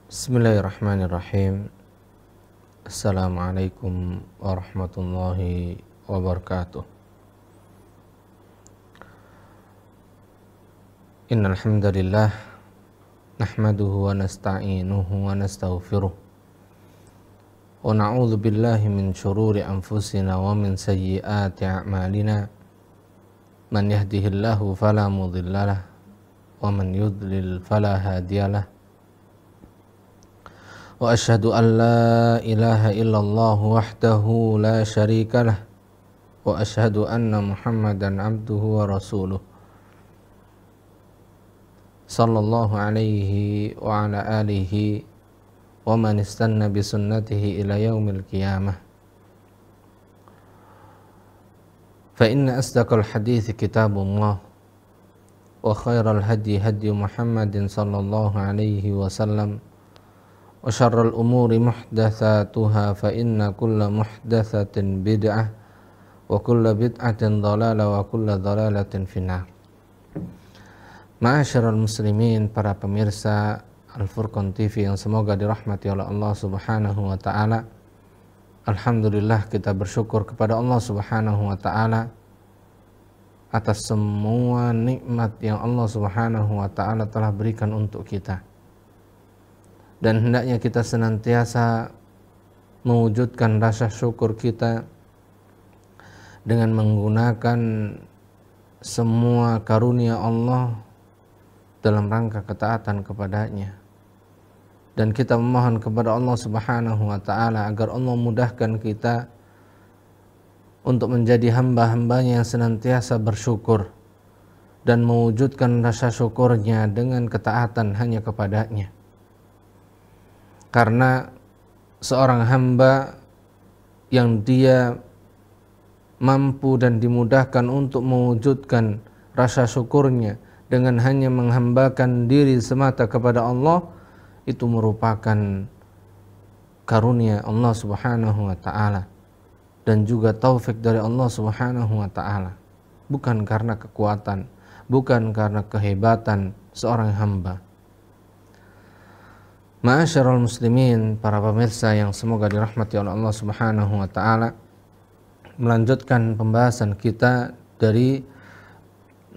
Bismillahirrahmanirrahim. Assalamualaikum warahmatullahi wabarakatuh. Innal hamdalillah nahmaduhu wa nasta'inuhu wa nastaghfiruh wa na'udzu billahi min shururi anfusina wa min sayyiati a'malina. Man yahdihillahu fala mudhillalah wa man yudlil fala hadiyalah. Wa asyhadu an la ilaha illallah wahdahu la syarika lah wa asyhadu anna Muhammadan abduhu wa rasuluh sallallahu alaihi wa ala alihi wa man istanna bi sunnatihi ila yaumil qiyamah. Fa inna asdaqal hadithi kitabullah wa khairal hadi hadi Muhammadin sallallahu alaihi wasallam wa syarrul umuri muhdatsatuha fa inna kulla muhdatsatin bid'ah wa kulla bid'atin dhalalah wa kulla dhalalatin finnar. Ma'asyiral muslimin, para pemirsa Al-Furqan TV yang semoga dirahmati oleh Allah Subhanahu wa taala. Alhamdulillah, kita bersyukur kepada Allah Subhanahu wa taala atas semua nikmat yang Allah Subhanahu wa taala telah berikan untuk kita. Dan hendaknya kita senantiasa mewujudkan rasa syukur kita dengan menggunakan semua karunia Allah dalam rangka ketaatan kepadanya. Dan kita memohon kepada Allah Subhanahu wa taala agar Allah mudahkan kita untuk menjadi hamba-hambanya yang senantiasa bersyukur dan mewujudkan rasa syukurnya dengan ketaatan hanya kepadanya. Karena seorang hamba yang dia mampu dan dimudahkan untuk mewujudkan rasa syukurnya dengan hanya menghambakan diri semata kepada Allah, itu merupakan karunia Allah Subhanahu wa taala dan juga taufik dari Allah Subhanahu wa taala, bukan karena kekuatan, bukan karena kehebatan seorang hamba. Ma'asyiral muslimin, para pemirsa yang semoga dirahmati oleh Allah Subhanahu wa taala, melanjutkan pembahasan kita dari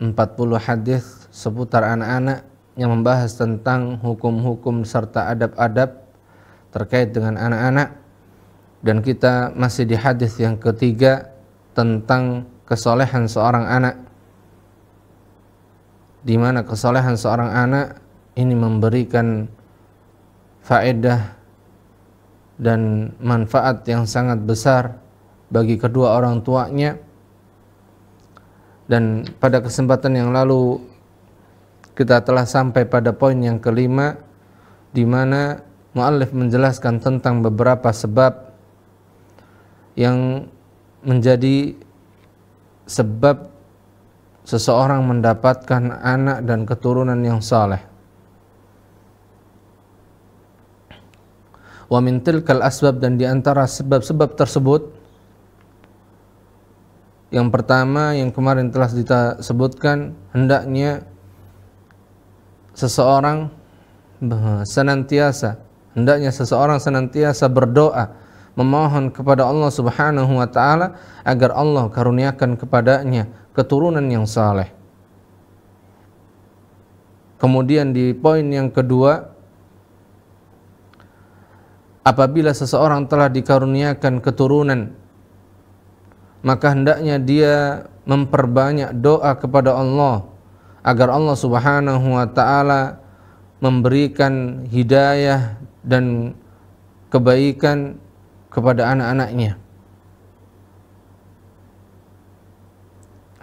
40 hadis seputar anak-anak yang membahas tentang hukum-hukum serta adab-adab terkait dengan anak-anak. Dan kita masih di hadis yang ketiga tentang kesolehan seorang anak, di mana kesolehan seorang anak ini memberikan faedah dan manfaat yang sangat besar bagi kedua orang tuanya. Dan pada kesempatan yang lalu kita telah sampai pada poin yang kelima, di mana muallif menjelaskan tentang beberapa sebab yang menjadi sebab seseorang mendapatkan anak dan keturunan yang saleh. Wa min tilkal asbab, dan di antara sebab-sebab tersebut, yang pertama yang kemarin telah kita sebutkan, hendaknya seseorang senantiasa berdoa, memohon kepada Allah Subhanahu wa taala agar Allah karuniakan kepadanya keturunan yang saleh. Kemudian di poin yang kedua, apabila seseorang telah dikaruniakan keturunan, maka hendaknya dia memperbanyak doa kepada Allah agar Allah Subhanahu wa taala memberikan hidayah dan kebaikan kepada anak-anaknya.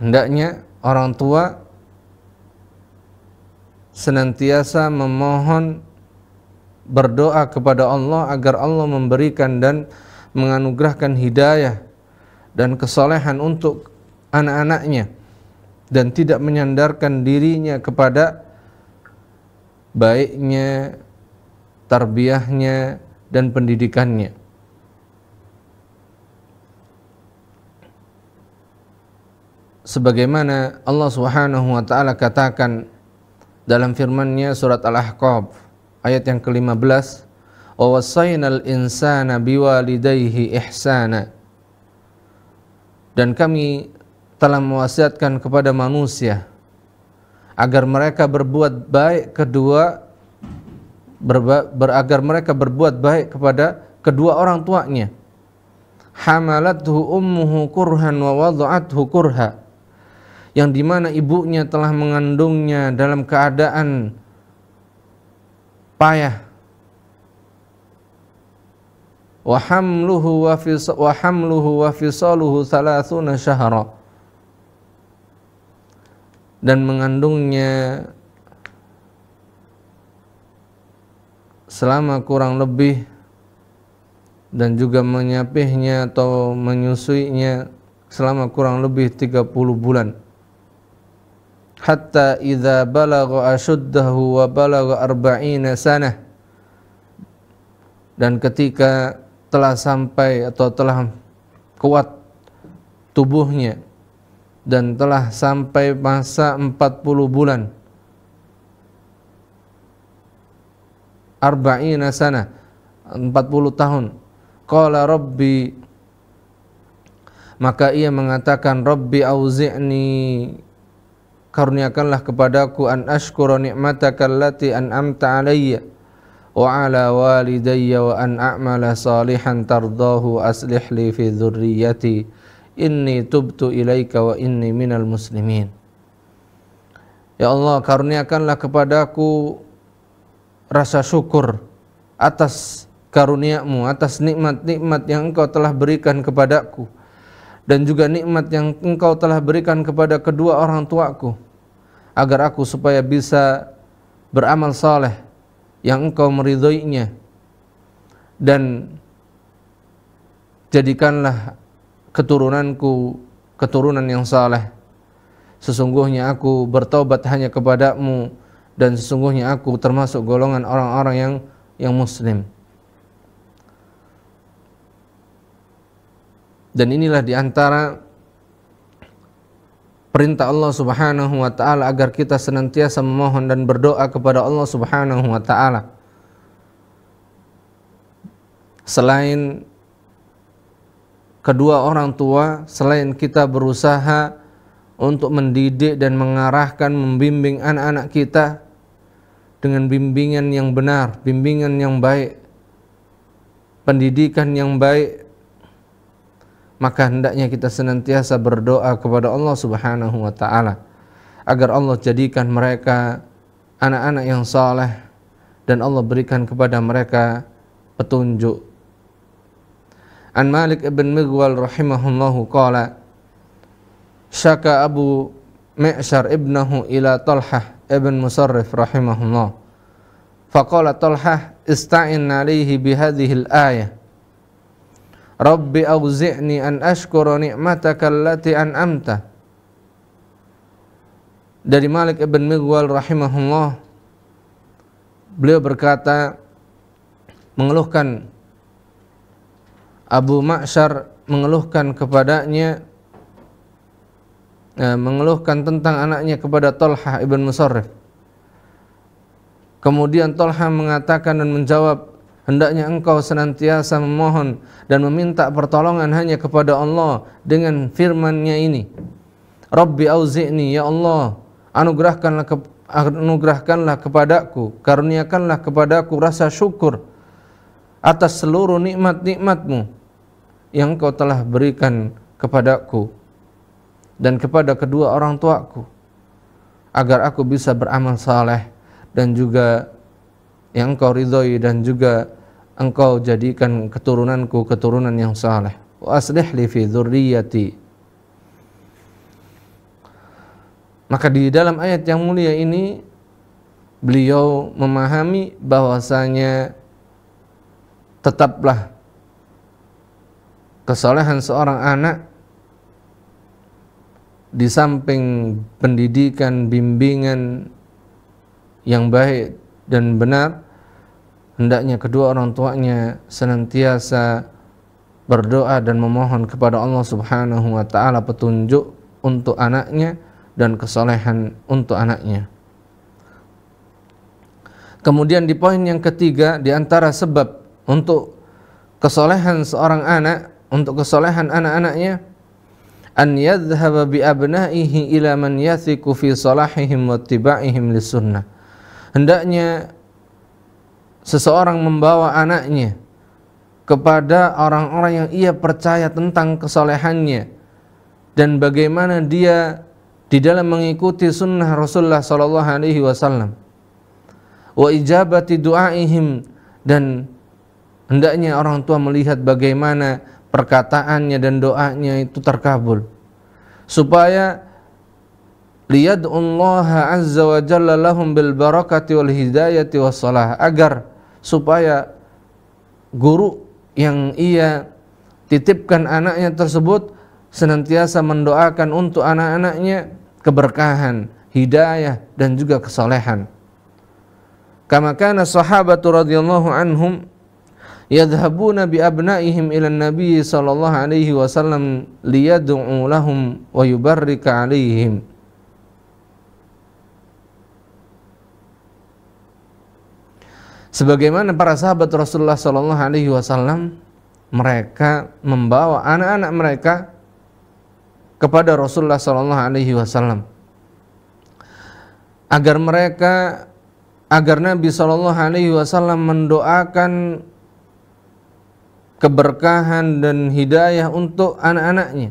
Hendaknya orang tua senantiasa memohon, berdoa kepada Allah agar Allah memberikan dan menganugerahkan hidayah dan kesolehan untuk anak-anaknya, dan tidak menyandarkan dirinya kepada baiknya, tarbiyahnya, dan pendidikannya. sebagaimana Allah Subhanahu wa taala katakan dalam firman-Nya surat Al-Ahqaf, ayat yang ke-15, wa wassaynal insana biwalidayhi ihsana, dan kami telah mewasiatkan kepada manusia agar mereka berbuat baik agar mereka berbuat baik kepada kedua orang tuanya. Hamalathu ummuhu kurhan wa wada'athu kurha, yang dimana ibunya telah mengandungnya dalam keadaan payah. Wa hamluhu wa fisaluhu 30 syahra, dan mengandungnya selama kurang lebih, dan juga menyapihnya atau menyusuinya selama kurang lebih 30 bulan. Hatta idza balagha ashuddahu wa balagha 40 sanah, dan ketika telah sampai atau telah kuat tubuhnya dan telah sampai masa 40 bulan, 40 sana, 40 tahun. Qala rabbi, maka ia mengatakan, Rabbi auzi'ni, karuniakanlah kepadaku, an ashkura ni'mataka allati an'amta alayya wa ala walidayya wa an a'mala salihan tardahu aslih li fi dhurriyyati inni tubtu ilaika wa inni minal muslimin. Ya Allah, karuniakanlah kepadaku rasa syukur atas karunia-Mu, atas nikmat-nikmat yang Engkau telah berikan kepadaku, dan juga nikmat yang Engkau telah berikan kepada kedua orang tuaku, agar aku supaya bisa beramal saleh yang Engkau meridhoinya, dan jadikanlah keturunanku keturunan yang saleh. Sesungguhnya aku bertaubat hanya kepadamu, dan sesungguhnya aku termasuk golongan orang-orang yang muslim. Dan inilah diantara perintah Allah Subhanahu wa ta'ala agar kita senantiasa memohon dan berdoa kepada Allah Subhanahu wa ta'ala. Selain kedua orang tua, selain kita berusaha untuk mendidik dan mengarahkan, membimbing anak-anak kita dengan bimbingan yang benar, bimbingan yang baik, pendidikan yang baik, maka hendaknya kita senantiasa berdoa kepada Allah Subhanahu wa ta'ala agar Allah jadikan mereka anak-anak yang saleh dan Allah berikan kepada mereka petunjuk. An Malik ibn Mighwal rahimahullahu qala, syaka Abu Mi'syar ibnahu ila Talhah ibn Musarrif rahimahullah, faqala Talhah ista'in alaihi bihadhil ayah, Rabbi auzi'ni an ashkura ni'mataka allati an'amta. Dari Malik ibn Mighwal rahimahullah, beliau berkata, mengeluhkan Abu Ma'syar, mengeluhkan kepadanya, mengeluhkan tentang anaknya kepada Talhah ibn Musarrif. Kemudian Talhah mengatakan dan menjawab, hendaknya engkau senantiasa memohon dan meminta pertolongan hanya kepada Allah dengan firman-Nya ini, Rabbi auzi'ni, ya Allah, anugerahkanlah kepadaku, karuniakanlah kepadaku rasa syukur atas seluruh nikmat-nikmat-Mu yang Engkau telah berikan kepadaku dan kepada kedua orang tuaku, agar aku bisa beramal saleh dan juga yang Engkau ridhoi, dan juga Engkau jadikan keturunanku keturunan yang saleh. Wa aslih li fi dzurriyyati. Maka di dalam ayat yang mulia ini beliau memahami bahwasanya tetaplah kesalehan seorang anak di samping pendidikan, bimbingan yang baik dan benar, hendaknya kedua orang tuanya senantiasa berdoa dan memohon kepada Allah Subhanahu wa ta'ala petunjuk untuk anaknya dan kesalehan untuk anaknya. Kemudian di poin yang ketiga, di antara sebab untuk kesolehan seorang anak, untuk kesolehan anak-anaknya, an yadhhaba bi abnaihi ila man yathiqu fi salahihim wa ittiba'ihim lis-sunnah. Hendaknya seseorang membawa anaknya kepada orang-orang yang ia percaya tentang kesolehannya dan bagaimana dia di dalam mengikuti sunnah Rasulullah sallallahu alaihi wasallam, wa ijabati du'aihim, dan hendaknya orang tua melihat bagaimana perkataannya dan doanya itu terkabul, supaya liyad'ullaha azza wa jalla lahum bil barakati wal hidayati was salah, agar supaya guru yang ia titipkan anaknya tersebut senantiasa mendoakan untuk anak-anaknya keberkahan, hidayah, dan juga kesolehan. Kama kana sahabatu radhiyallahu anhum yadhhabuna bi abnaihim ila nabi sallallahu alaihi wasallam liyad'u lahum wa yubarrika alaihim. Sebagaimana para sahabat Rasulullah sallallahu alaihi wasallam, mereka membawa anak-anak mereka kepada Rasulullah sallallahu alaihi wasallam agar Nabi sallallahu alaihi wasallam mendoakan keberkahan dan hidayah untuk anak-anaknya.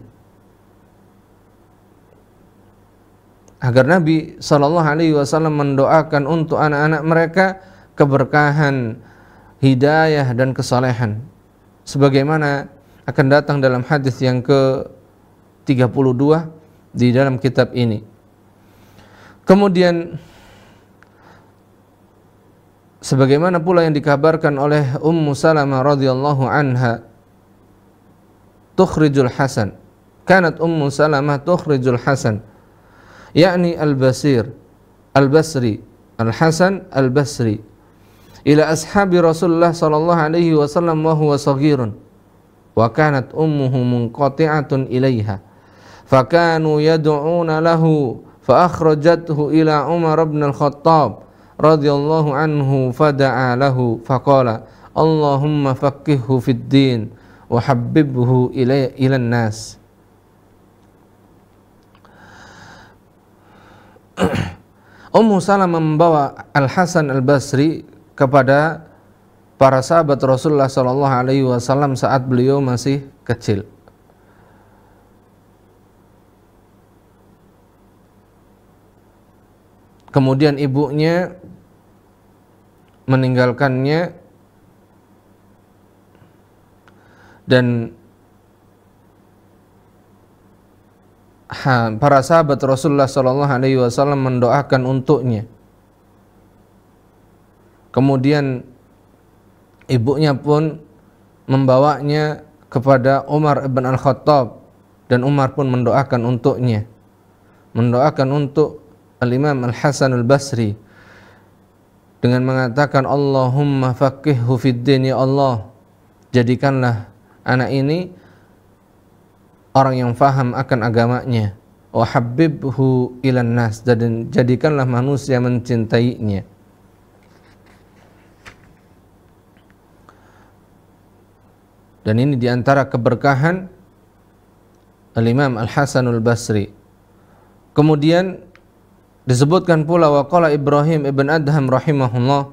Agar Nabi sallallahu alaihi wasallam mendoakan untuk anak-anak mereka keberkahan, hidayah, dan kesalehan, sebagaimana akan datang dalam hadis yang ke-32 di dalam kitab ini. Kemudian sebagaimana pula yang dikabarkan oleh Ummu Salamah radhiyallahu anha, tukhrijul Hasan, kanat Ummu Salamah tukhrijul Hasan, yakni al-Basri, al-Hasan al-Basri, ila ashabi Rasulullah sallallahu alaihi wasallam wa huwa saghirun, wa kanat ummuhu munqati'atun ilaiha, fakanu yad'una lahu, fa akhrajathu ila Umar ibn al-Khattab radhiyallahu anhu, fada'a lahu faqala Allahumma faqqihhu fid din wa habbibhu ila nas. Ummu Salamah membawa Al-Hasan Al-Basri kepada para sahabat Rasulullah sallallahu alaihi wasallam saat beliau masih kecil. Kemudian ibunya meninggalkannya dan para sahabat Rasulullah sallallahu alaihi wasallam mendoakan untuknya. Kemudian ibunya pun membawanya kepada Umar ibn al-Khattab dan Umar pun mendoakan untuknya, mendoakan untuk Al-Imam Al-Hasan Al-Basri dengan mengatakan Allahumma faqihhu fid din, ya Allah, jadikanlah anak ini orang yang faham akan agamanya, wa habbibhu ilan nas, dan jadikanlah manusia mencintainya. Dan ini diantara keberkahan Al-Imam Al-Hasan Al-Basri. Kemudian disebutkan pula waqala Ibrahim ibn Adham rahimahullah,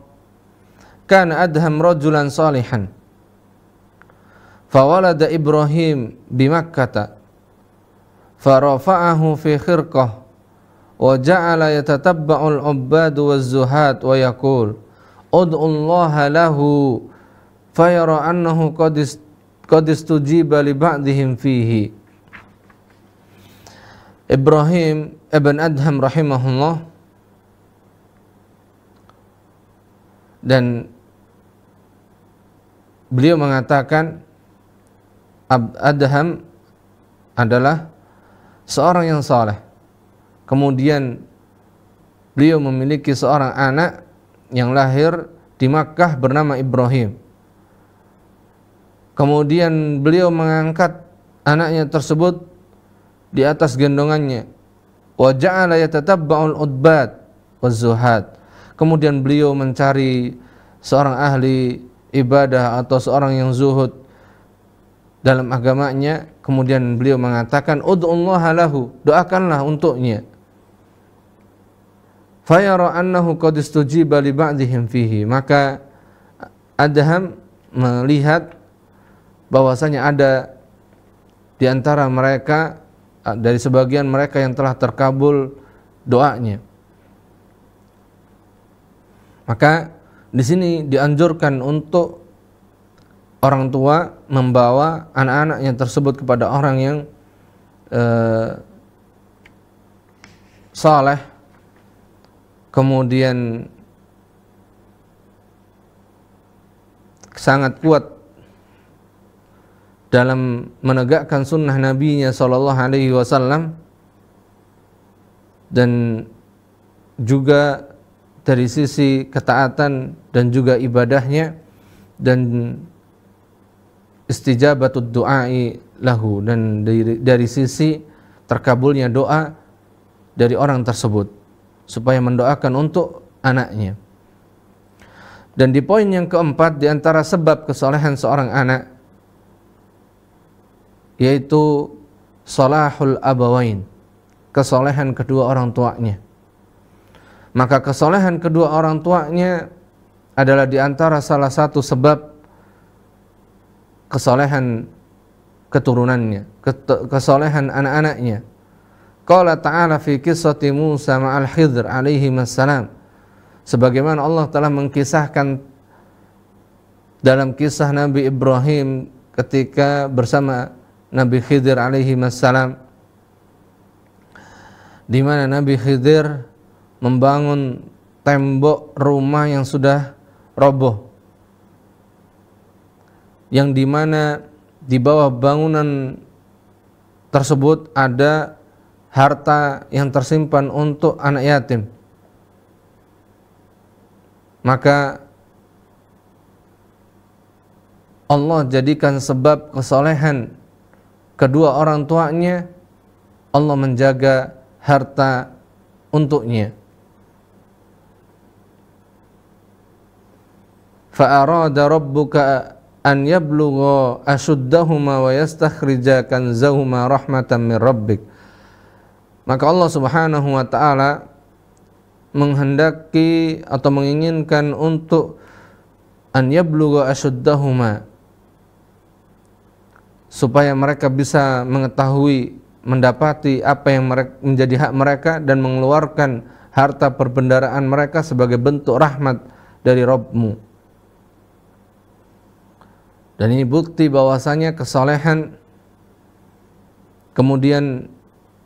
kana Adham rajulan salihan, fawalada Ibrahim bimakkata, farafa'ahu fi khirqah, wa ja'ala yatatabba'ul ubbadu waz-zuhad wa yaqul ud'ullaha lahu fayara annahu qad istujiba li ba'dihim fihi. Ibrahim ibn Adham rahimahullah, dan beliau mengatakan Adham adalah seorang yang saleh. Kemudian beliau memiliki seorang anak yang lahir di Makkah bernama Ibrahim. Kemudian beliau mengangkat anaknya tersebut di atas gendongannya, wa ja'ala yatatabba'ul udbad waz-zuhad. kemudian beliau mencari seorang ahli ibadah atau seorang yang zuhud dalam agamanya, kemudian beliau mengatakan ud'ullaha lahu, doakanlah untuknya. Fayara annahu qad istujiba li ba'dihim fihi, maka Adham melihat bahwasanya ada di antara mereka, dari sebagian mereka yang telah terkabul doanya. Maka di sini dianjurkan untuk orang tua membawa anak-anaknya tersebut kepada orang yang saleh, kemudian sangat kuat dalam menegakkan sunnah Nabi-Nya Sallallahu Alaihi Wasallam, dan juga dari sisi ketaatan dan juga ibadahnya, dan istijabatud du'ai lahu, dan dari sisi terkabulnya doa dari orang tersebut, supaya mendoakan untuk anaknya. Dan di poin yang keempat, di antara sebab kesolehan seorang anak, yaitu salahul abawain, kesolehan kedua orang tuanya. Maka kesolehan kedua orang tuanya adalah di antara salah satu sebab kesolehan keturunannya, kesolehan anak-anaknya. Qala ta'ala fi qissati Musa ma'al Khidr alaihi wassalam, sebagaimana Allah telah mengkisahkan dalam kisah Nabi Ibrahim ketika bersama Nabi Khidir alaihi wassalam, di mana Nabi Khidir membangun tembok rumah yang sudah roboh, yang di mana di bawah bangunan tersebut ada harta yang tersimpan untuk anak yatim. Maka Allah jadikan sebab kesolehan kedua orang tuanya, Allah menjaga harta untuknya. Fa'arada rabbuka an yablugha ashuddahuma wa yastakhrija kanzahuma rahmatan min rabbik. Maka Allah Subhanahu wa taala menghendaki atau menginginkan untuk an yablugha ashuddahuma, supaya mereka bisa mengetahui, mendapati apa yang menjadi hak mereka, dan mengeluarkan harta perbendaharaan mereka sebagai bentuk rahmat dari Rabbmu. Dan ini bukti bahwasanya kesolehan. Kemudian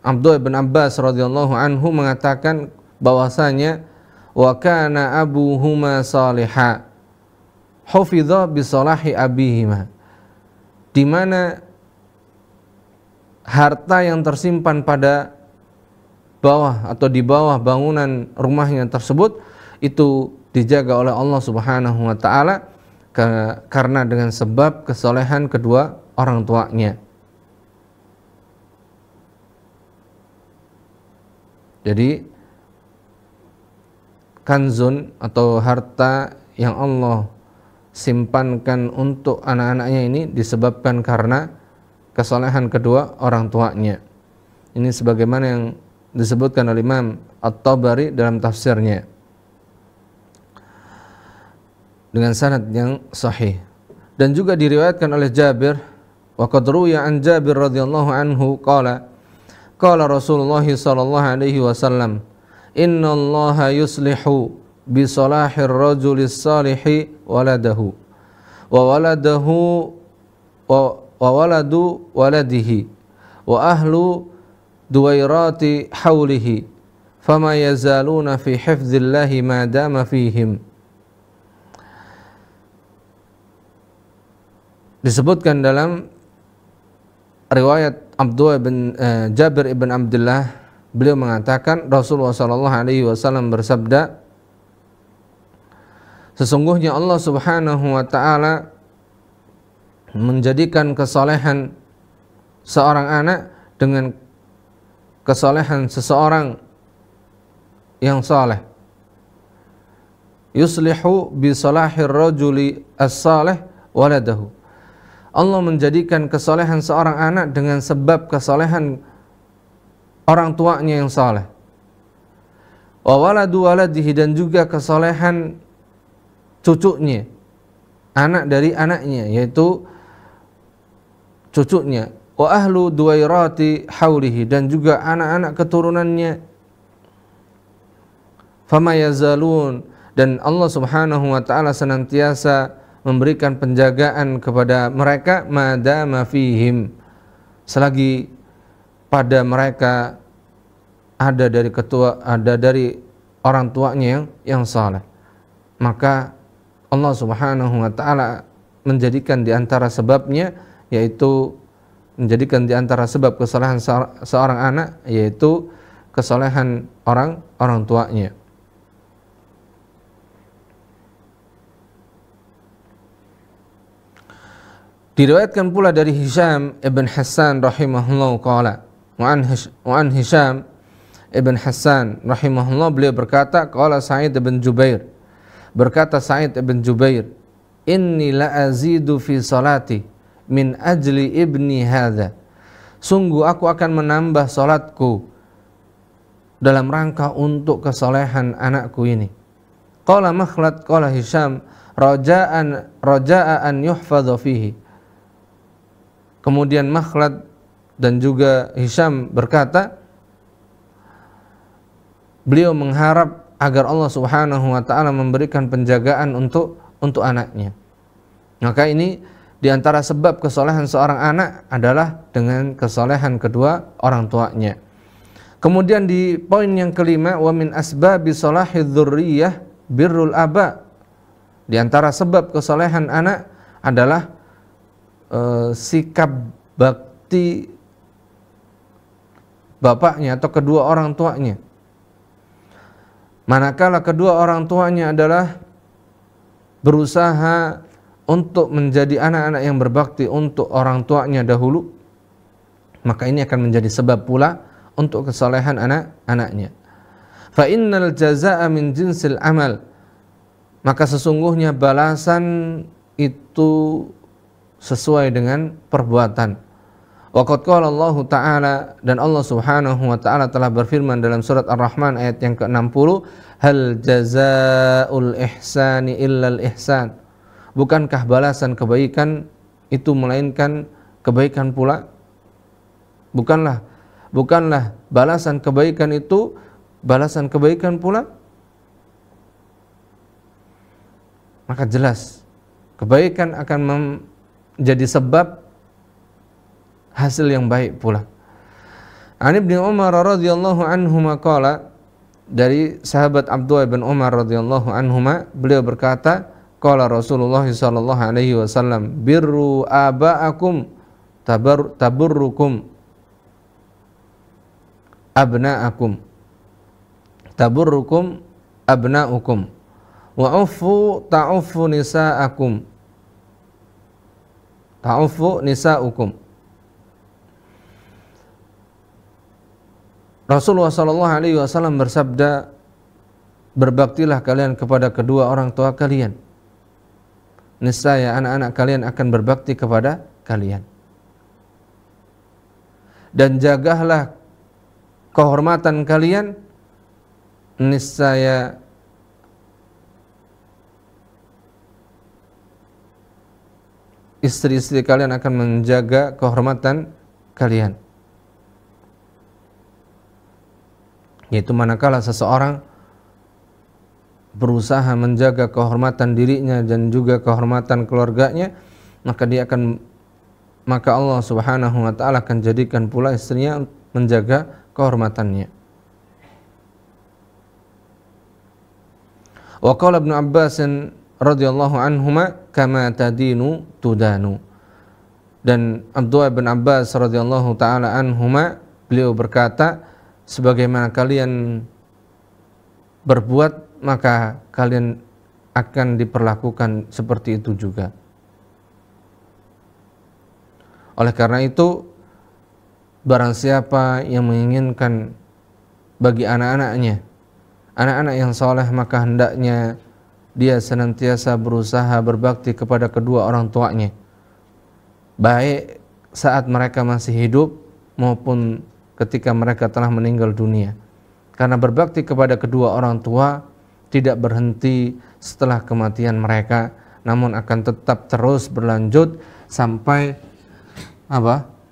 Abdullah bin Abbas radhiyallahu anhu mengatakan bahwasanya wa kana abuhuma salihah hufidha bi salahi abihima, di mana harta yang tersimpan pada bawah atau di bawah bangunan rumahnya tersebut itu dijaga oleh Allah Subhanahu wa taala karena dengan sebab kesolehan kedua orang tuanya. Jadi kanzun atau harta yang Allah simpankan untuk anak-anaknya ini disebabkan karena kesolehan kedua orang tuanya. Ini sebagaimana yang disebutkan oleh Imam At-Tabari dalam tafsirnya dengan sanad yang sahih. Dan juga diriwayatkan oleh Jabir, wa qad ruwiya an Jabir radhiyallahu anhu qala Rasulullah sallallahu alaihi wasallam, innallaha yuslihu bi salahir rajulis salihi waladahu wa waladu waladihi wa ahlu duwairati hawlihi fama yazaluna fi hifdzillahi ma dama fihim. Disebutkan dalam riwayat Abdullah bin Jabir ibn Abdullah, beliau mengatakan Rasulullah sallallahu alaihi wasallam bersabda, sesungguhnya Allah Subhanahu wa taala menjadikan kesolehan seorang anak dengan kesolehan seseorang yang saleh, yuslihu bi salahir rajuli as-salih waladahu. Allah menjadikan kesolehan seorang anak dengan sebab kesolehan orang tuanya yang saleh. Wa waladu waladihi, dan juga kesolehan cucunya, anak dari anaknya, yaitu cucunya. Wa ahlu duwairati haulihi, dan juga anak-anak keturunannya. Fama yazalun, dan Allah Subhanahu wa taala senantiasa memberikan penjagaan kepada mereka madama fihim, selagi pada mereka ada dari orang tuanya yang saleh. Maka Allah Subhanahu wa taala menjadikan di antara sebabnya, yaitu menjadikan di antara sebab kesalehan seorang anak, yaitu kesalehan orang tuanya. Diriwayatkan pula dari Hisham ibn Hassan rahimahullah qala, wa an Hisham ibn Hassan rahimahullah, beliau berkata, qala Sa'id ibn Jubair, berkata Sa'id ibn Jubair, inni la azidu fi salati min ajli ibni hadha, sungguh aku akan menambah salatku dalam rangka untuk kesolehan anakku ini. Qala Makhlad, qala Hisham, raja'a an yuhfadha fihi. Kemudian Makhlad dan juga Hisham berkata, beliau mengharap agar Allah Subhanahu wa taala memberikan penjagaan untuk anaknya. Maka ini di antara sebab kesolehan seorang anak adalah dengan kesolehan kedua orang tuanya. Kemudian di poin yang kelima, wa min asbabi salahidz dzurriyyah birrul aba. Di antara sebab kesolehan anak adalah sikap bakti bapaknya atau kedua orang tuanya. Manakala kedua orang tuanya adalah berusaha untuk menjadi anak-anak yang berbakti untuk orang tuanya dahulu, maka ini akan menjadi sebab pula untuk kesolehan anak-anaknya. Fa innal jazaa'a min jinsil amal, maka sesungguhnya balasan itu sesuai dengan perbuatan. Waqad qala Allah Ta'ala, dan Allah Subhanahu wa taala telah berfirman dalam surat Ar-Rahman ayat yang ke-60, hal jazaa'ul ihsani illal ihsan, bukankah balasan kebaikan itu melainkan kebaikan pula? Bukanlah balasan kebaikan itu balasan kebaikan pula? Maka jelas kebaikan akan jadi sebab hasil yang baik pula. An Ibnu Umar radhiyallahu anhu qala, dari sahabat Abdullah bin Umar radhiyallahu anhu, beliau berkata, qala Rasulullah sallallahu alaihi wasallam, birru aba'akum taburrukum abna'akum taburrukum abna'ukum wa uffu ta'uffu nisa'akum ta'uffu nisa'ukum. Rasulullah sallallahu alaihi wasallam bersabda, berbaktilah kalian kepada kedua orang tua kalian, niscaya anak-anak kalian akan berbakti kepada kalian. Dan jagalah kehormatan kalian, niscaya istri-istri kalian akan menjaga kehormatan kalian. Yaitu manakala seseorang berusaha menjaga kehormatan dirinya dan juga kehormatan keluarganya, maka Allah Subhanahu wa taala akan jadikan pula istrinya menjaga kehormatannya. Wa qala Ibnu Abbas radhiyallahu anhuma, kama tadinu tudanu. Dan Abdullah bin Abbas radhiyallahu taala anhuma, beliau berkata, sebagaimana kalian berbuat, maka kalian akan diperlakukan seperti itu juga. Oleh karena itu, barang siapa yang menginginkan bagi anak-anaknya anak-anak yang soleh, maka hendaknya dia senantiasa berusaha berbakti kepada kedua orang tuanya, baik saat mereka masih hidup maupun ketika mereka telah meninggal dunia. Karena berbakti kepada kedua orang tua tidak berhenti setelah kematian mereka, namun akan tetap terus berlanjut sampai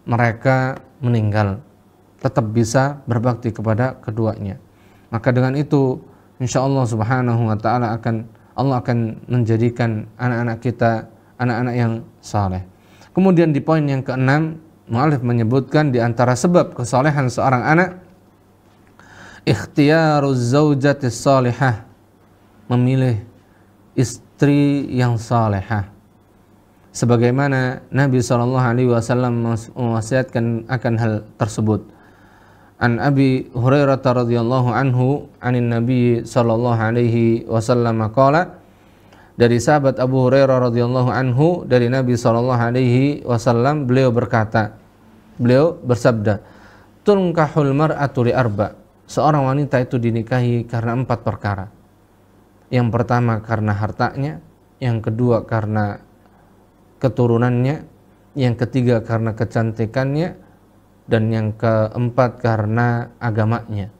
mereka meninggal. Tetap bisa berbakti kepada keduanya. Maka dengan itu insyaallah subhanahu wa ta'ala Allah akan menjadikan anak-anak kita anak-anak yang saleh. Kemudian di poin yang keenam, mu'allif menyebutkan di antara sebab kesalehan seorang anak, ikhtiyaruz zaujatis salihah, memilih istri yang salihah. Sebagaimana Nabi SAW mewasiatkan akan hal tersebut. An Abi Hurairah radhiyallahu anhu anin Nabi sallallahu alaihi wasallam qala, dari sahabat Abu Hurairah radhiyallahu anhu dari Nabi sallallahu alaihi wasallam, beliau bersabda, tunkahul mar'atu li arba, seorang wanita itu dinikahi karena 4 perkara. Yang pertama karena hartanya, yang kedua karena keturunannya, yang ketiga karena kecantikannya, dan yang keempat karena agamanya.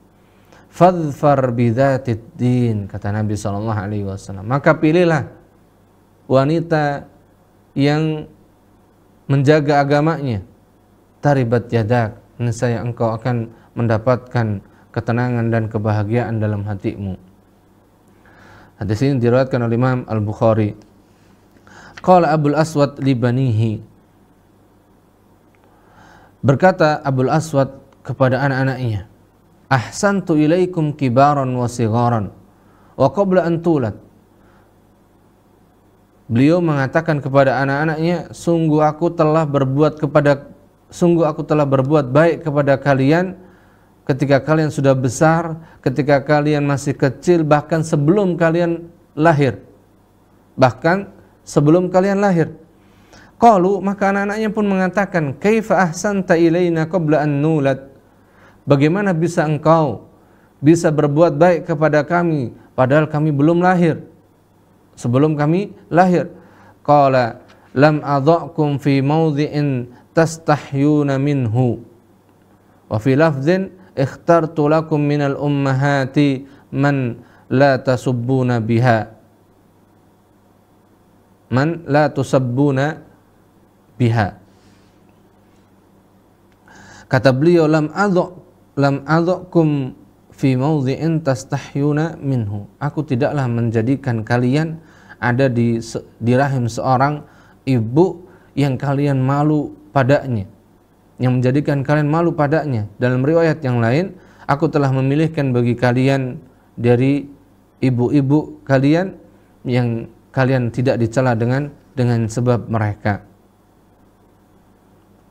Fadfar bidzatid din, kata Nabi sallallahu alaihi wasallam. Maka pilihlah wanita yang menjaga agamanya. Taribat yadak, niscaya engkau akan mendapatkan ketenangan dan kebahagiaan dalam hatimu. Hadis ini diriwayatkan oleh Imam Al-Bukhari. Qala Abul Aswad li banihi, berkata Abul Aswad kepada anak-anaknya, ahsantu ilaikum kibaran wa sigharan wa qabla an tulad. Beliau mengatakan kepada anak-anaknya, sungguh aku telah berbuat baik kepada kalian ketika kalian sudah besar, ketika kalian masih kecil, bahkan sebelum kalian lahir. Qalu, maka anak-anaknya pun mengatakan, kaifa ahsanta ilaina qabla an nulad, bagaimana bisa engkau bisa berbuat baik kepada kami padahal kami belum lahir, sebelum kami lahir. Qala lam adha'kum fi mawdhi'in tastahyuna minhu wa fi lafdhin ikhtartu lakum minal ummahati man la tasubbuna biha, man la tusabbuna biha. Kata beliau, lam adha'kum fi mawdhi'in tastahyuna minhu, aku tidaklah menjadikan kalian ada di rahim seorang ibu yang kalian malu padanya, yang menjadikan kalian malu padanya. Dalam riwayat yang lain, aku telah memilihkan bagi kalian dari ibu-ibu kalian yang kalian tidak dicela dengan sebab mereka.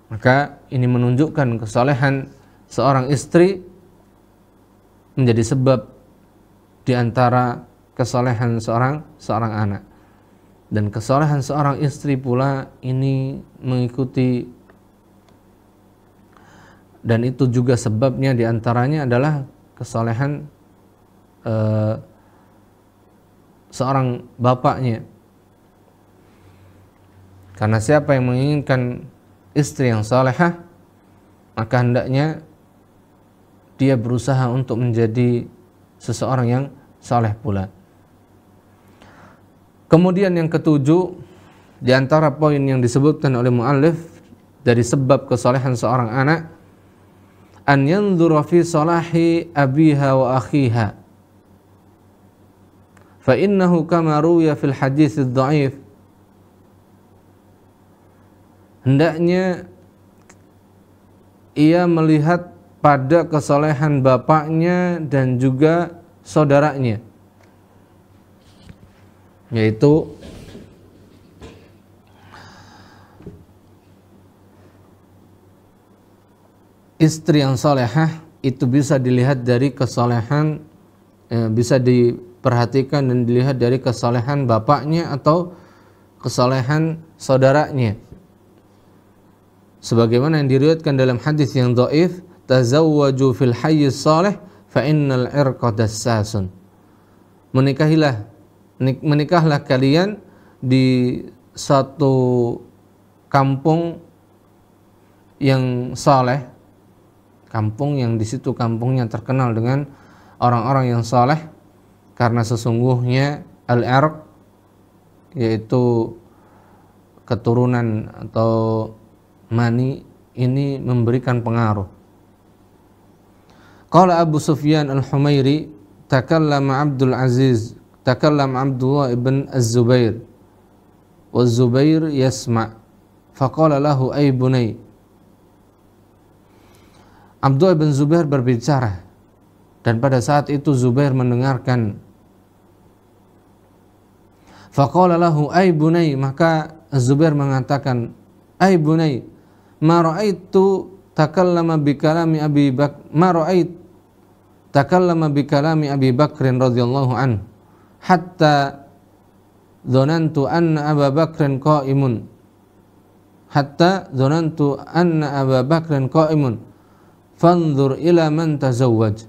Maka ini menunjukkan kesalehan seorang istri menjadi sebab di antara kesalehan seorang anak. Dan kesalehan seorang istri pula ini mengikuti, dan itu juga sebabnya di antaranya adalah kesalehan seorang bapaknya. Karena siapa yang menginginkan istri yang salehah, maka hendaknya dia berusaha untuk menjadi seseorang yang saleh pula. Kemudian yang ketujuh, di antara poin yang disebutkan oleh muallif dari sebab kesalehan seorang anak, an yanzura fi salahi abiha wa akhiha, fa innahu kama ruwiya fil hadits ad-dha'if, hendaknya ia melihat pada kesalehan bapaknya dan juga saudaranya, yaitu istri yang salehah itu bisa dilihat dari kesalehan, bisa diperhatikan dan dilihat dari kesalehan bapaknya atau kesalehan saudaranya. Sebagaimana yang diriwayatkan dalam hadis yang dhaif, tazawwaju fil hayy salih fa innal irqa dassasun, menikahilah menikahlah kalian di satu kampung yang saleh, kampung yang di situ kampungnya terkenal dengan orang-orang yang saleh, karena sesungguhnya al-irq, yaitu keturunan atau mani, ini memberikan pengaruh. Qala Abu Sufyan al-Humairi, takallama Abdullah ibn Az-Zubair, wa Az-Zubair yasma', faqala lahu ay bunay. Abdullah bin Zubair berbicara, dan pada saat itu Zubair mendengarkan. Faqala lahu ay bunay, maka Az-Zubair mengatakan, ay bunay, ma ra'aitu takallama bi kalami Abi Bakr, ma ra'ait takallama bi kalami Abi Bakr radhiyallahu anhu hatta dhanantu anna Abu Bakr qa'imun, hatta dhanantu anna Abu Bakr qa'imun, fanzur ila man tazawwaj,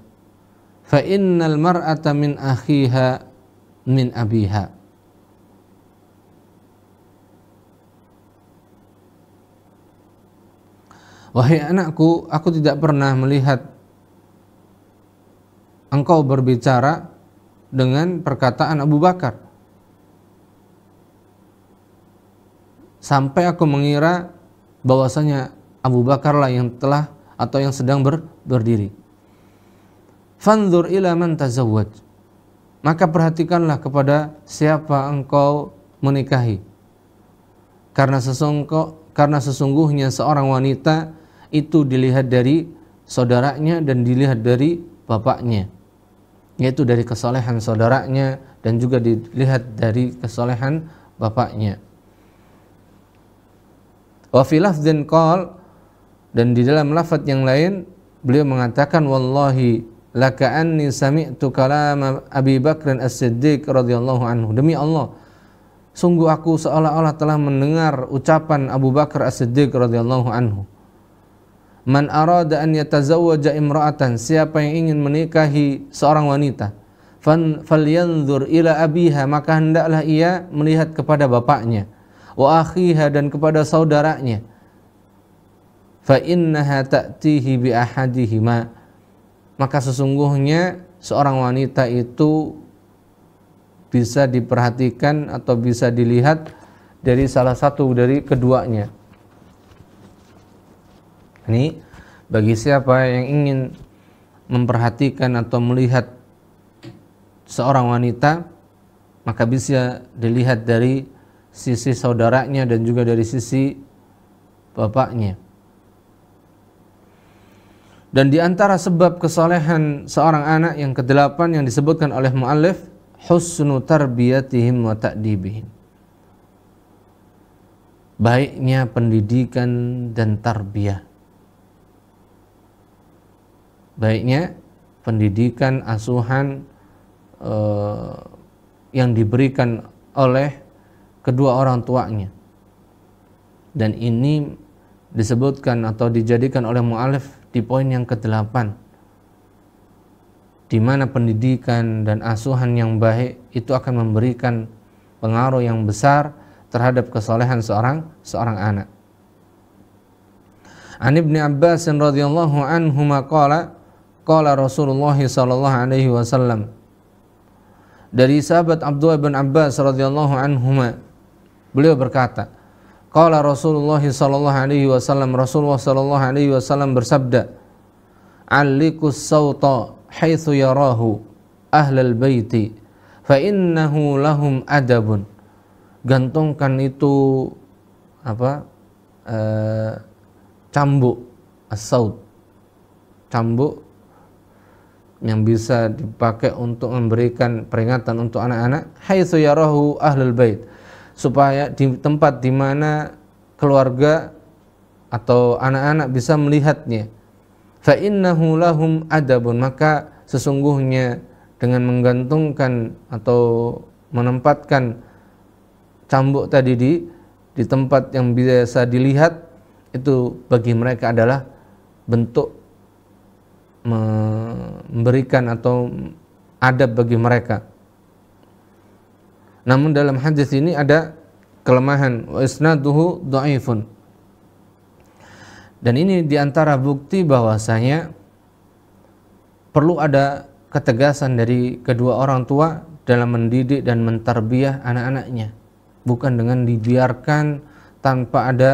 fa innal mar'ata min akhiha min abiha. Wahai anakku, aku tidak pernah melihat engkau berbicara dengan perkataan Abu Bakar, sampai aku mengira bahwasanya Abu Bakarlah yang telah atau yang sedang berdiri. Fanzur ila man tazawwaj, maka perhatikanlah kepada siapa engkau menikahi, karena sesungguhnya seorang wanita itu dilihat dari saudaranya dan dilihat dari bapaknya, yaitu dari kesolehan saudaranya dan juga dilihat dari kesolehan bapaknya. Wa fi lafdzin qala, dan di dalam lafaz yang lain beliau mengatakan, wallahi laka anni sami'tu kalam Abi Bakr As-Siddiq radhiyallahu anhu, demi Allah, sungguh aku seolah-olah telah mendengar ucapan Abu Bakar As-Siddiq radhiyallahu anhu. Man arada an yatazawwaja imra'atan, siapa yang ingin menikahi seorang wanita, falyanzur ila abiha, maka hendaklah ia melihat kepada bapaknya, wa akhiha, dan kepada saudaranya, fa innaha ta'tihi bi ahadihima, maka sesungguhnya seorang wanita itu bisa diperhatikan atau bisa dilihat dari salah satu dari keduanya. Ini bagi siapa yang ingin memperhatikan atau melihat seorang wanita, maka bisa dilihat dari sisi saudaranya dan juga dari sisi bapaknya. Dan di antara sebab kesolehan seorang anak yang ke-8 yang disebutkan oleh muallif, husnu tarbiyatihim wa ta'dibihim, baiknya pendidikan dan tarbiyah. Baiknya pendidikan, asuhan yang diberikan oleh kedua orang tuanya. Dan ini disebutkan atau dijadikan oleh mu'alif di poin yang ke-8, di mana pendidikan dan asuhan yang baik itu akan memberikan pengaruh yang besar terhadap kesolehan seorang anak. An Ibnu Abbas radhiyallahu anhuma qala Rasulullah sallallahu alaihi wasallam, dari sahabat Abdullah bin Abbas radhiyallahu anhuma, beliau berkata, qala Rasulullah sallallahu alaihi wasallam, Rasulullah sallallahu alaihi wasallam bersabda, allikus sawta haitsu yarahu ahlal baiti fa innahu lahum adabun, gantungkan itu cambuk, as-saut, cambuk yang bisa dipakai untuk memberikan peringatan untuk anak-anak, haitsu yarahu ahlul bait, supaya di tempat di mana keluarga atau anak-anak bisa melihatnya. Fa innahu lahum adabun, maka sesungguhnya dengan menggantungkan atau menempatkan cambuk tadi di tempat yang biasa dilihat, itu bagi mereka adalah bentuk memberikan atau adab bagi mereka. Namun dalam hadis ini ada kelemahan, wa isnaduhu dhaifun. Dan ini diantara bukti bahwasanya perlu ada ketegasan dari kedua orang tua dalam mendidik dan mentarbiyah anak-anaknya, bukan dengan dibiarkan tanpa ada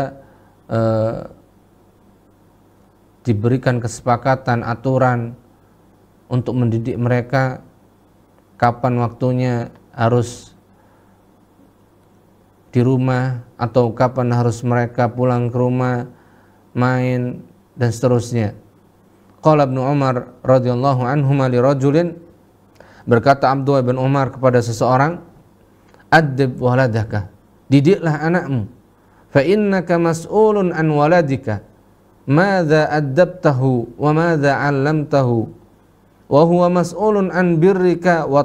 diberikan kesepakatan, aturan untuk mendidik mereka, kapan waktunya harus di rumah atau kapan harus mereka pulang ke rumah, main dan seterusnya. Qala Ibnu Umar radhiyallahu anhuma li rajulin, berkata Abdullah bin Umar kepada seseorang, "Adib waladaka," didiklah anakmu. "Fa innaka mas'ulun an waladika, madza adabtahu wa madza 'allamtahu, wa huwa mas'ulun an birrika wa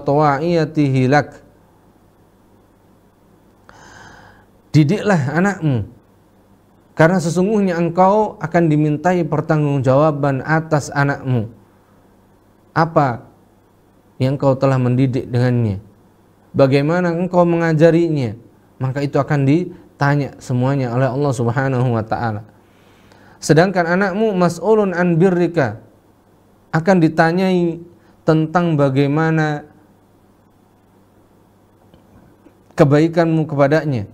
tawa'iyatihi lak." Didiklah anakmu, karena sesungguhnya engkau akan dimintai pertanggungjawaban atas anakmu. Apa yang engkau telah mendidik dengannya, bagaimana engkau mengajarinya, maka itu akan ditanya semuanya oleh Allah Subhanahu wa ta'ala. Sedangkan anakmu mas'ulun an birrika, akan ditanyai tentang bagaimana kebaikanmu kepadanya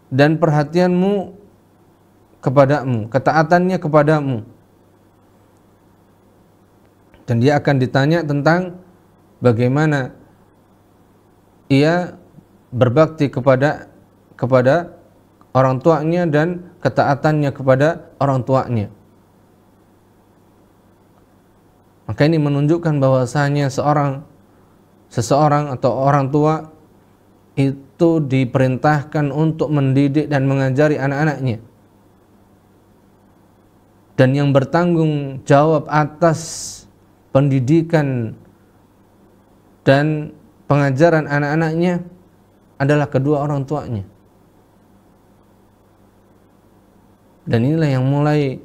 dan perhatianmu kepadamu, ketaatannya kepadamu. Dan dia akan ditanya tentang bagaimana ia berbakti kepada orang tuanya dan ketaatannya kepada orang tuanya. Maka ini menunjukkan bahwasanya seseorang atau orang tua itu diperintahkan untuk mendidik dan mengajari anak-anaknya. Dan yang bertanggung jawab atas pendidikan dan pengajaran anak-anaknya adalah kedua orang tuanya. Dan inilah yang mulai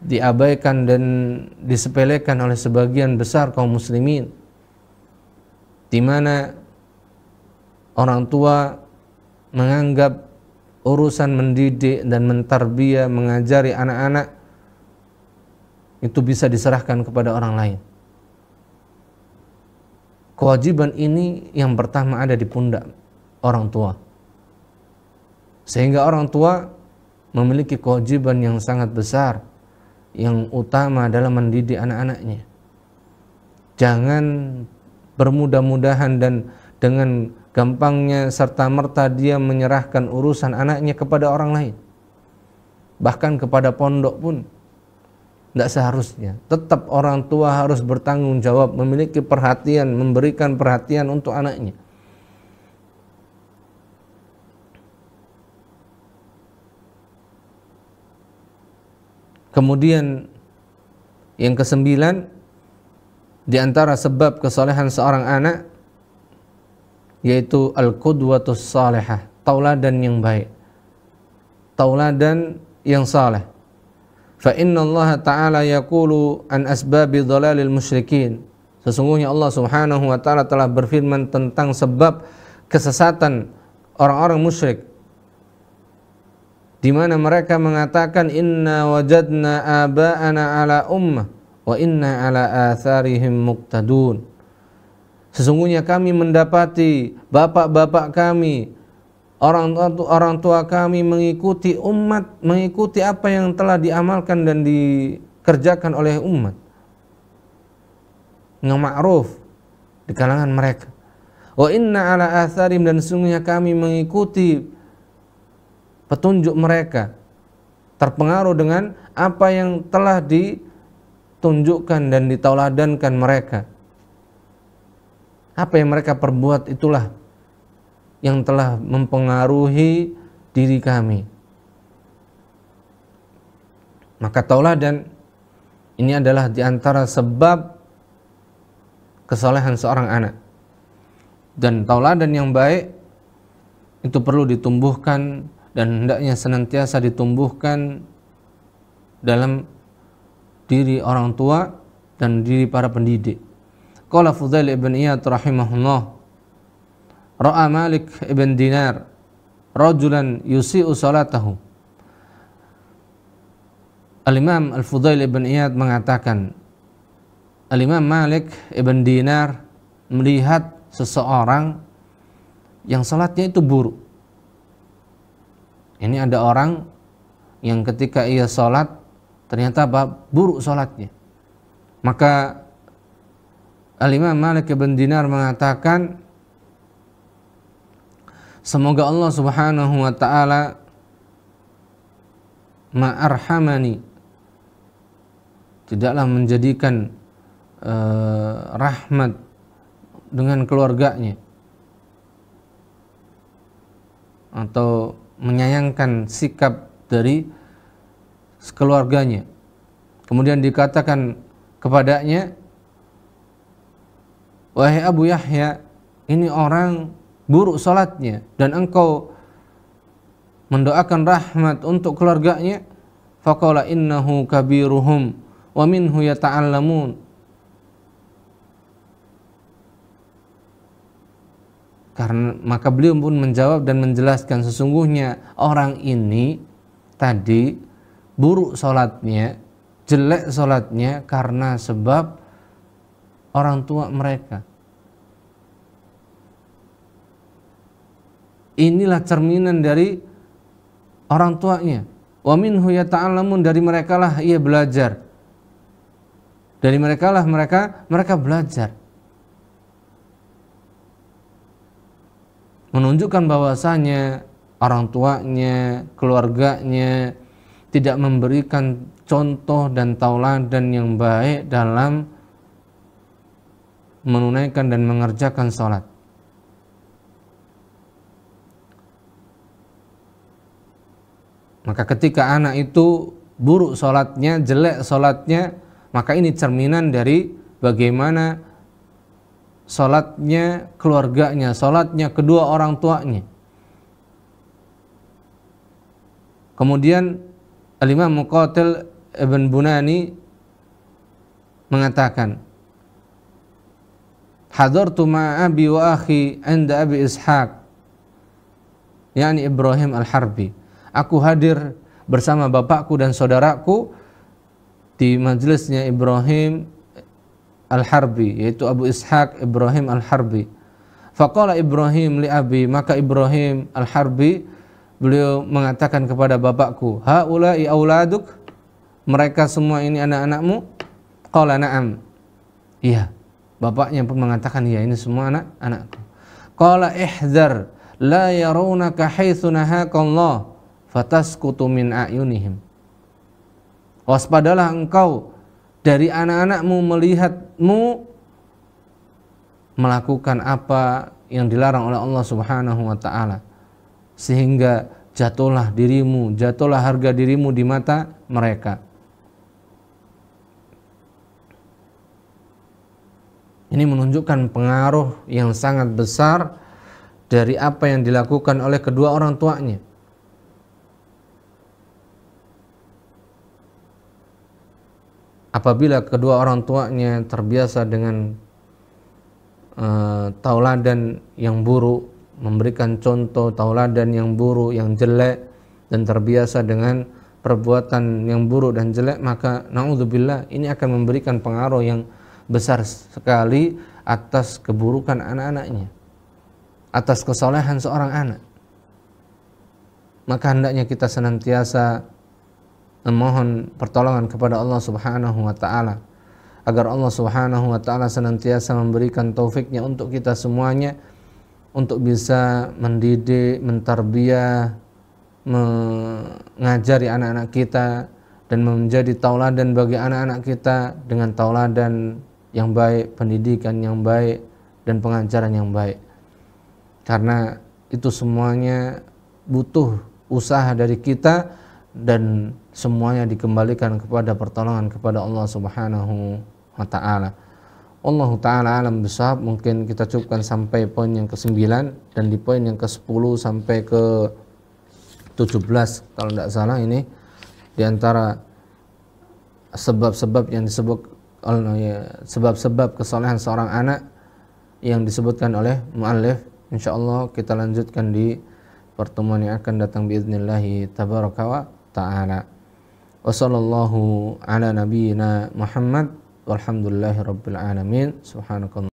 diabaikan dan disepelekan oleh sebagian besar kaum muslimin, di mana orang tua menganggap urusan mendidik dan mentarbiyah, mengajari anak-anak itu bisa diserahkan kepada orang lain. Kewajiban ini yang pertama ada di pundak orang tua, sehingga orang tua memiliki kewajiban yang sangat besar, yang utama dalam mendidik anak-anaknya. Jangan bermudah-mudahan dan dengan gampangnya serta-merta dia menyerahkan urusan anaknya kepada orang lain, bahkan kepada pondok pun tidak seharusnya. Tetap orang tua harus bertanggung jawab, memiliki perhatian, memberikan perhatian untuk anaknya. Kemudian yang kesembilan, di antara sebab kesolehan seorang anak yaitu al-qudwatus salihah, tauladan yang baik, tauladan yang saleh. Fa inna Allah ta'ala yaqulu an asbabi dhalalil musyrikin, sesungguhnya Allah Subhanahu wa ta'ala telah berfirman tentang sebab kesesatan orang-orang musyrik, di mana mereka mengatakan inna wajadna aba'ana ala ummah wa inna ala atharihim muqtadun. Sesungguhnya kami mendapati bapak-bapak kami, orang tua kami mengikuti umat, mengikuti apa yang telah diamalkan dan dikerjakan oleh umat. Yang ma'ruf di kalangan mereka. Wa inna ala atharihim, dan sesungguhnya kami mengikuti petunjuk mereka, terpengaruh dengan apa yang telah ditunjukkan dan ditauladankan mereka. Apa yang mereka perbuat itulah yang telah mempengaruhi diri kami. Maka tauladan ini adalah di antara sebab kesolehan seorang anak. Dan tauladan yang baik itu perlu ditumbuhkan dan hendaknya senantiasa ditumbuhkan dalam diri orang tua dan diri para pendidik. Qala Fudail ibn Iyad rahimahullah, ra'a Malik ibn Dinar rajulan yusi'u salatahu. Al-Imam Al-Fudail ibn Iyad mengatakan, Al-Imam Malik ibn Dinar melihat seseorang yang salatnya itu buruk. Ini ada orang yang ketika ia salat ternyata buruk salatnya. Maka Al-Imam Malik ibn Dinar mengatakan, semoga Allah Subhanahu wa taala ma'arhamani, tidaklah menjadikan rahmat dengan keluarganya atau menyayangkan sikap dari keluarganya. Kemudian dikatakan kepadanya, wahai Abu Yahya, ini orang buruk salatnya dan engkau mendoakan rahmat untuk keluarganya. Faqala innahu kabiruhum wa minhu yata'allamun. Karena maka beliau pun menjawab dan menjelaskan, sesungguhnya orang ini tadi buruk salatnya, jelek salatnya karena sebab orang tua mereka. Inilah cerminan dari orang tuanya. Wa minhu yata'allamun, dari merekalah ia belajar. Dari merekalah mereka belajar. Menunjukkan bahwasanya orang tuanya, keluarganya tidak memberikan contoh dan tauladan yang baik dalam menunaikan dan mengerjakan salat. Maka ketika anak itu buruk salatnya, jelek salatnya, maka ini cerminan dari bagaimana salatnya keluarganya, salatnya kedua orang tuanya. Kemudian Al-Imam Muqatil ibn Bunani mengatakan, hadartu ma'a abi wa akhi 'inda Abi Ishaq, yakni Ibrahim Al-Harbi. Aku hadir bersama bapakku dan saudaraku di majelisnya Ibrahim Al-Harbi, yaitu Abu Ishaq Ibrahim Al-Harbi. Faqala Ibrahim li abi, maka Ibrahim Al-Harbi beliau mengatakan kepada bapakku, haula'i auladuk, mereka semua ini anak-anakmu? Qala na'am, iya. Bapaknya pun mengatakan, iya, ini semua anak-anakku. Qala ihdzar la yarawunaka haitsu nahakallah fatasqutu min a'yunihim. Waspadalah engkau dari anak-anakmu melihatmu melakukan apa yang dilarang oleh Allah Subhanahu wa taala, sehingga jatuhlah dirimu, jatuhlah harga dirimu di mata mereka. Ini menunjukkan pengaruh yang sangat besar dari apa yang dilakukan oleh kedua orang tuanya. Apabila kedua orang tuanya terbiasa dengan tauladan yang buruk, memberikan contoh tauladan yang buruk, yang jelek, dan terbiasa dengan perbuatan yang buruk dan jelek, maka naudzubillah, ini akan memberikan pengaruh yang besar sekali atas keburukan anak-anaknya, atas kesolehan seorang anak. Maka hendaknya kita senantiasa memohon pertolongan kepada Allah Subhanahu wa taala agar Allah Subhanahu wa taala senantiasa memberikan taufiknya untuk kita semuanya untuk bisa mendidik, mentarbiyah, mengajari anak-anak kita dan menjadi tauladan bagi anak-anak kita dengan tauladan yang baik, pendidikan yang baik dan pengajaran yang baik. Karena itu semuanya butuh usaha dari kita dan semuanya dikembalikan kepada pertolongan kepada Allah Subhanahu wa taala. Allahu taala alam bisawab. Mungkin kita cukupkan sampai poin yang ke-9, dan di poin yang ke-10 sampai ke-17 kalau tidak salah, ini di antara sebab-sebab yang sebab-sebab kesolehan seorang anak yang disebutkan oleh muallif. Insyaallah kita lanjutkan di pertemuan yang akan datang biidznillahi tabaraka wa ta'ala. Wa sallallahu ala nabiyyina Muhammad walhamdulillahi rabbil alamin. Subhanakallah.